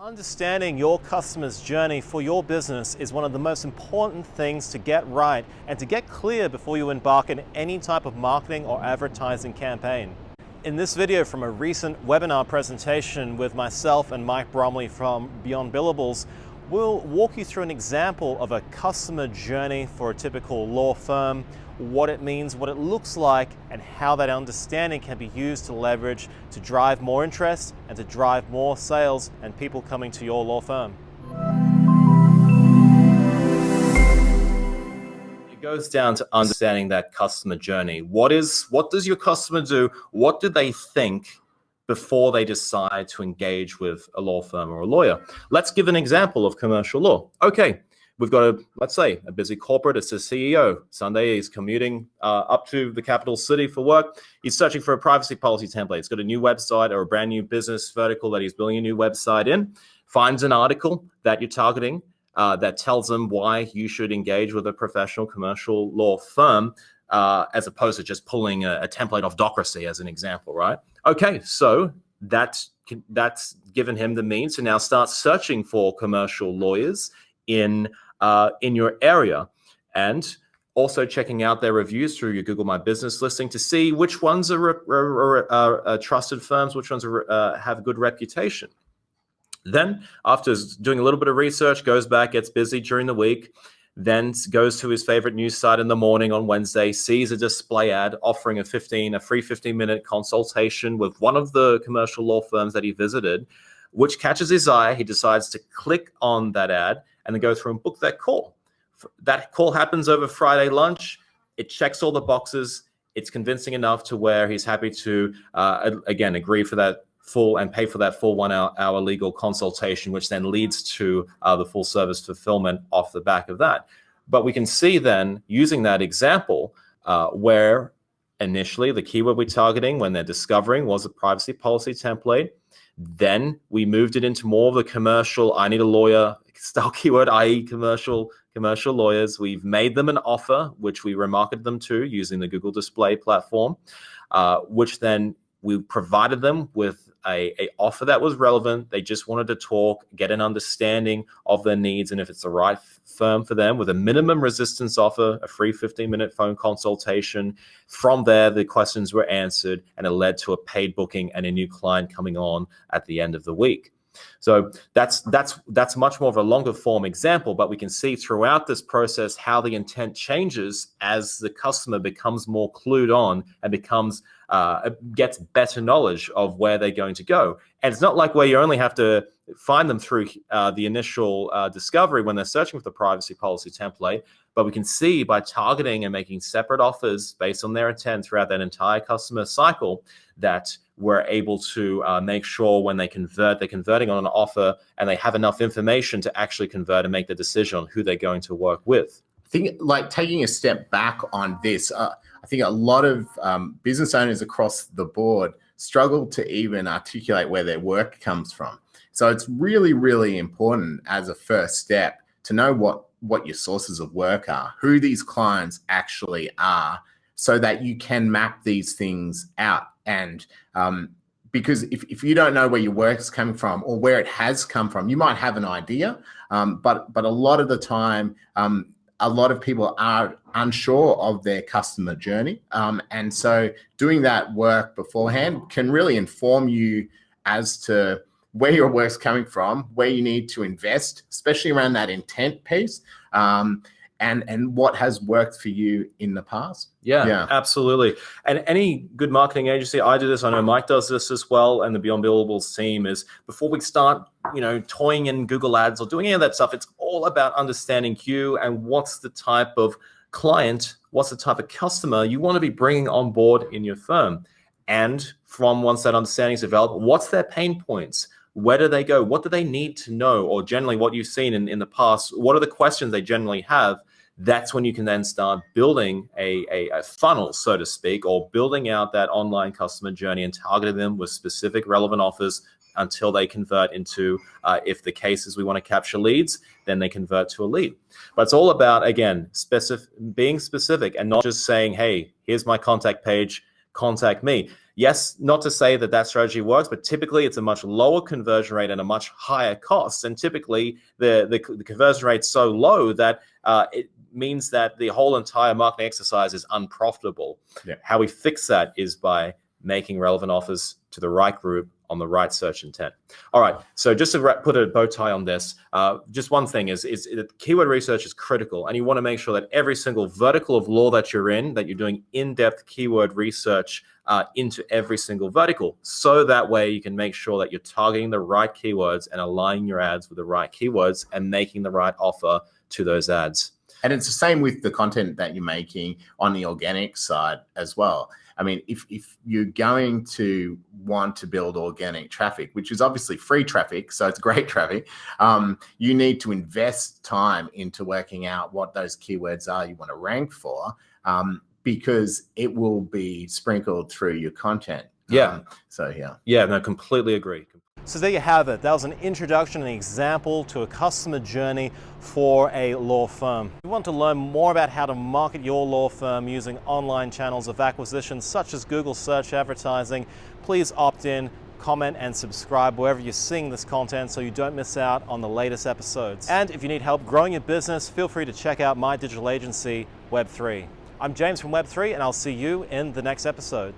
Understanding your customer's journey for your business is one of the most important things to get right and to get clear before you embark in any type of marketing or advertising campaign. In this video from a recent webinar presentation with myself and Mike Bromley from Beyond Billables, we'll walk you through an example of a customer journey for a typical law firm, what it means, what it looks like, and how that understanding can be used to leverage to drive more interest and to drive more sales and people coming to your law firm. It goes down to understanding that customer journey. What does your customer do? What do they think before they decide to engage with a law firm or a lawyer? Let's give an example of commercial law. Okay, we've got let's say a busy corporate. It's a CEO. Sunday he's commuting up to the capital city for work. He's searching for a privacy policy template. He's got a new website or a brand new business vertical that he's building a new website in. Finds an article that you're targeting that tells them why you should engage with a professional commercial law firm as opposed to just pulling a template off Docracy as an example, right? Okay, so that's given him the means to now start searching for commercial lawyers in your area, and also checking out their reviews through your Google My Business listing to see which ones are trusted firms, which ones have a good reputation. Then, after doing a little bit of research, goes back, gets busy during the week, then goes to his favorite news site in the morning on Wednesday, sees a display ad offering a free 15-minute consultation with one of the commercial law firms that he visited, which catches his eye. He decides to click on that ad and then go through and book that call. That call happens over Friday lunch. It checks all the boxes. It's convincing enough to where he's happy to, again, agree for that full and pay for that full 1 hour legal consultation, which then leads to the full service fulfillment off the back of that. But we can see then, using that example, where initially the keyword we're targeting when they're discovering was a privacy policy template. Then we moved it into more of the commercial, I need a lawyer style keyword, i.e. commercial lawyers. We've made them an offer, which we remarketed them to using the Google Display platform, which then we provided them with a offer that was relevant. They just wanted to talk, get an understanding of their needs, and if it's the right firm for them, with a minimum resistance offer, a free 15-minute phone consultation. From there, the questions were answered, and it led to a paid booking and a new client coming on at the end of the week. So that's much more of a longer form example, but we can see throughout this process how the intent changes as the customer becomes more clued on and gets better knowledge of where they're going to go. And it's not like where you only have to find them through the initial discovery when they're searching for the privacy policy template, but we can see by targeting and making separate offers based on their intent throughout that entire customer cycle that we're able to make sure when they convert, they're converting on an offer and they have enough information to actually convert and make the decision on who they're going to work with. I think, like, taking a step back on this, I think a lot of business owners across the board struggle to even articulate where their work comes from. So it's really, really important as a first step to know what your sources of work are, who these clients actually are, so that you can map these things out. And because if you don't know where your work's coming from or where it has come from, you might have an idea, but a lot of the time, a lot of people are unsure of their customer journey. And so doing that work beforehand can really inform you as to where your work's coming from, where you need to invest, especially around that intent piece, and what has worked for you in the past. Yeah, absolutely. And any good marketing agency, I do this, I know Mike does this as well, and the Beyond Billables team, is before we start, toying in Google Ads or doing any of that stuff, it's all about understanding you and what's the type of client, what's the type of customer you want to be bringing on board in your firm. And from once that understanding is developed, what's their pain points? Where do they go? What do they need to know? Or generally what you've seen in the past, what are the questions they generally have? That's when you can then start building a funnel, so to speak, or building out that online customer journey and targeting them with specific relevant offers until they convert into, if the case is we want to capture leads, then they convert to a lead. But it's all about, again, being specific and not just saying, hey, here's my contact page, contact me. Yes, not to say that that strategy works, but typically it's a much lower conversion rate and a much higher cost. And typically the conversion rate's so low that it means that the whole entire marketing exercise is unprofitable. Yeah. How we fix that is by making relevant offers to the right group on the right search intent. All right, so just to put a bow tie on this, just one thing is keyword research is critical, and you want to make sure that every single vertical of law that you're in, that you're doing in-depth keyword research into every single vertical, so that way you can make sure that you're targeting the right keywords and aligning your ads with the right keywords and making the right offer to those ads. And it's the same with the content that you're making on the organic side as well. I mean, if you're going to want to build organic traffic, which is obviously free traffic, so it's great traffic, you need to invest time into working out what those keywords are you want to rank for, because it will be sprinkled through your content. Yeah. Yeah, no, completely agree. So there you have it. That was an introduction, an example to a customer journey for a law firm. If you want to learn more about how to market your law firm using online channels of acquisition such as Google search advertising, please opt in, comment and subscribe wherever you're seeing this content so you don't miss out on the latest episodes. And if you need help growing your business, feel free to check out my digital agency, Web3. I'm James from Web3, and I'll see you in the next episode.